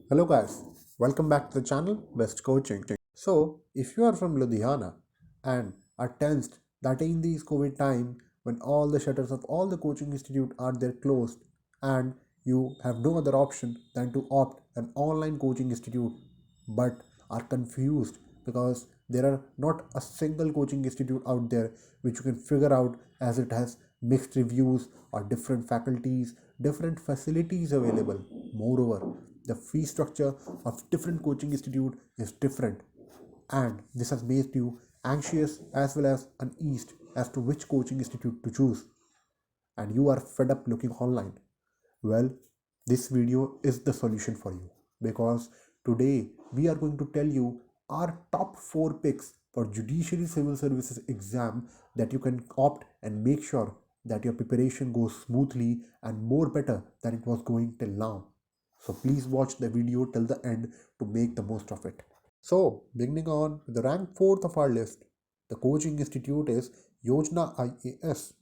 Hello guys, welcome back to the channel Best Coaching. So, if you are from Ludhiana and are tensed that in these COVID time when all the shutters of all the coaching institute are there closed and you have no other option than to opt an online coaching institute but are confused because there are not a single coaching institute out there which you can figure out as it has mixed reviews or different faculties, different facilities available. Moreover, the fee structure of different coaching institute is different, and this has made you anxious as well as uneased as to which coaching institute to choose, and you are fed up looking online. Well, this video is the solution for you because today we are going to tell you our top 4 picks for Judiciary Civil Services exam that you can opt and make sure that your preparation goes smoothly and more better than it was going till now. So please watch the video till the end to make the most of it. So, beginning on with the rank 4th of our list, the coaching institute is Yojana IAS.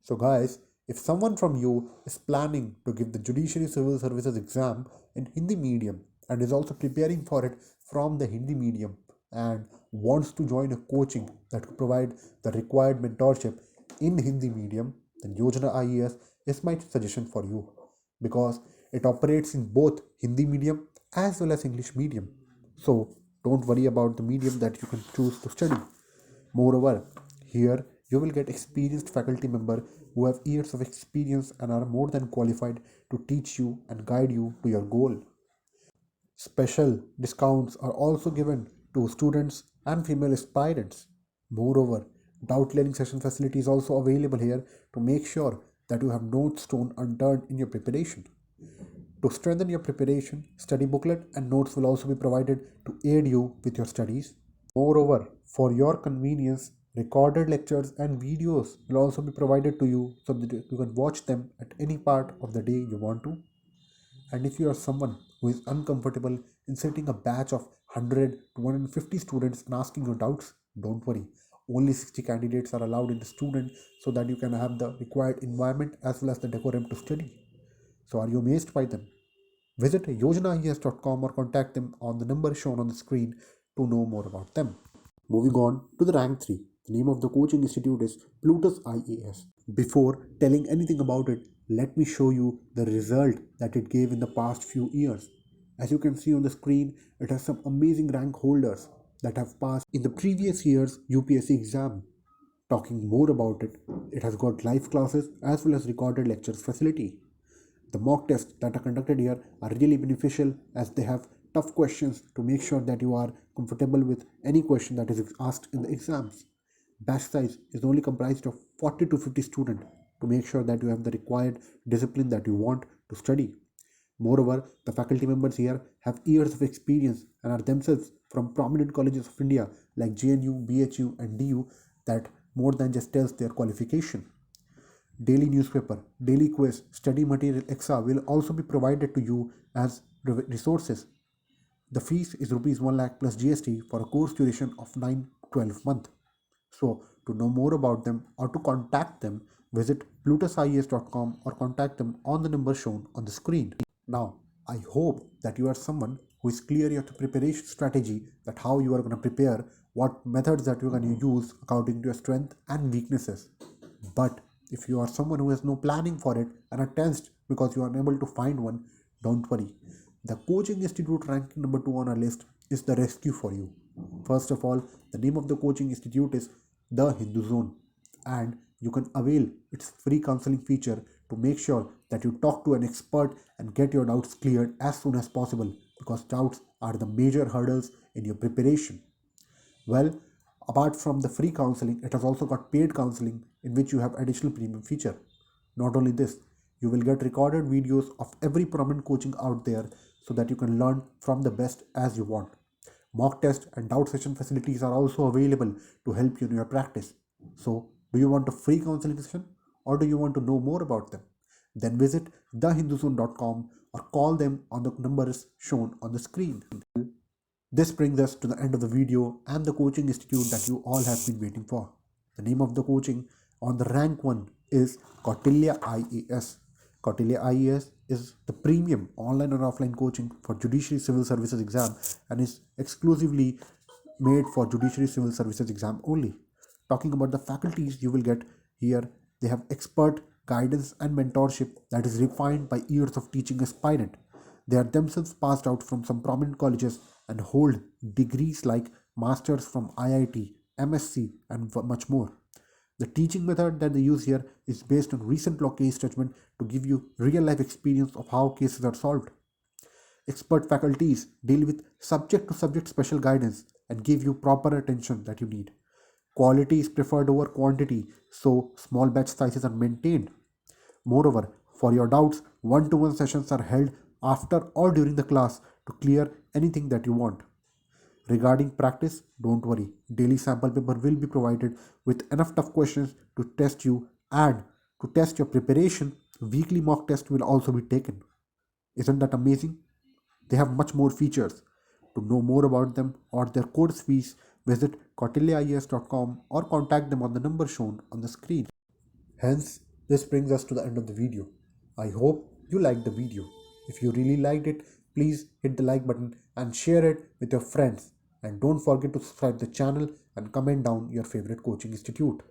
So, guys, if someone from you is planning to give the Judiciary Civil Services exam in Hindi medium and is also preparing for it from the Hindi medium and wants to join a coaching that could provide the required mentorship in Hindi medium, then Yojana IES is my suggestion for you because it operates in both Hindi medium as well as English medium. So, don't worry about the medium that you can choose to study. Moreover, here you will get experienced faculty member who have years of experience and are more than qualified to teach you and guide you to your goal. Special discounts are also given to students and female aspirants. Moreover, doubt clearing session facility is also available here to make sure that you have no stone unturned in your preparation. To strengthen your preparation, study booklet and notes will also be provided to aid you with your studies. Moreover, for your convenience, recorded lectures and videos will also be provided to you so that you can watch them at any part of the day you want to. And if you are someone who is uncomfortable in sitting a batch of 100 to 150 students and asking your doubts, don't worry. Only 60 candidates are allowed in the student so that you can have the required environment as well as the decorum to study. So are you amazed by them? Visit yojanaIAS.com or contact them on the number shown on the screen to know more about them. Moving on to the rank 3. The name of the coaching institute is Plutus IAS. Before telling anything about it, let me show you the result that it gave in the past few years. As you can see on the screen, it has some amazing rank holders that have passed in the previous year's UPSC exam. Talking more about it, it has got live classes as well as recorded lectures facility. The mock tests that are conducted here are really beneficial as they have tough questions to make sure that you are comfortable with any question that is asked in the exams. Batch size is only comprised of 40 to 50 students to make sure that you have the required discipline that you want to study. Moreover, the faculty members here have years of experience and are themselves from prominent colleges of India like JNU, BHU, and DU that more than just tells their qualification. Daily newspaper, daily quiz, study material, etc. will also be provided to you as resources. The fees is rupees 1 lakh plus GST for a course duration of 9-12 months. So, to know more about them or to contact them, visit plutusies.com or contact them on the number shown on the screen. Now, I hope that you are someone who is clear your preparation strategy, that how you are going to prepare, what methods that you are going to use according to your strength and weaknesses. But if you are someone who has no planning for it and are tensed because you are unable to find one, don't worry. The coaching institute ranking number 2 on our list is the rescue for you. First of all, the name of the coaching institute is The Hindu Zone, and you can avail its free counseling feature to make sure that you talk to an expert and get your doubts cleared as soon as possible because doubts are the major hurdles in your preparation. Well, apart from the free counseling, it has also got paid counseling in which you have additional premium feature. Not only this, you will get recorded videos of every prominent coaching out there so that you can learn from the best as you want. Mock test and doubt session facilities are also available to help you in your practice. So, do you want a free counseling session or do you want to know more about them? Then visit thehinduzone.com or call them on the numbers shown on the screen. This brings us to the end of the video and the coaching institute that you all have been waiting for. The name of the coaching on the rank 1 is Kautilya IAS. Kautilya IAS is the premium online and offline coaching for Judiciary Civil Services exam and is exclusively made for Judiciary Civil Services exam only. Talking about the faculties you will get here, they have expert guidance and mentorship that is refined by years of teaching aspirant. They are themselves passed out from some prominent colleges and hold degrees like masters from IIT, MSc, and much more. The teaching method that they use here is based on recent law case judgment to give you real life experience of how cases are solved. Expert faculties deal with subject to subject special guidance and give you proper attention that you need. Quality is preferred over quantity, so small batch sizes are maintained. Moreover, for your doubts, one to one sessions are held after or during the class to clear anything that you want. Regarding practice, don't worry. Daily sample paper will be provided with enough tough questions to test you, and to test your preparation, weekly mock test will also be taken. Isn't that amazing? They have much more features. To know more about them or their course fees, visit kautilyaIAS.com or contact them on the number shown on the screen. Hence, this brings us to the end of the video. I hope you liked the video. If you really liked it, please hit the like button and share it with your friends. And don't forget to subscribe the channel and comment down your favorite coaching institute.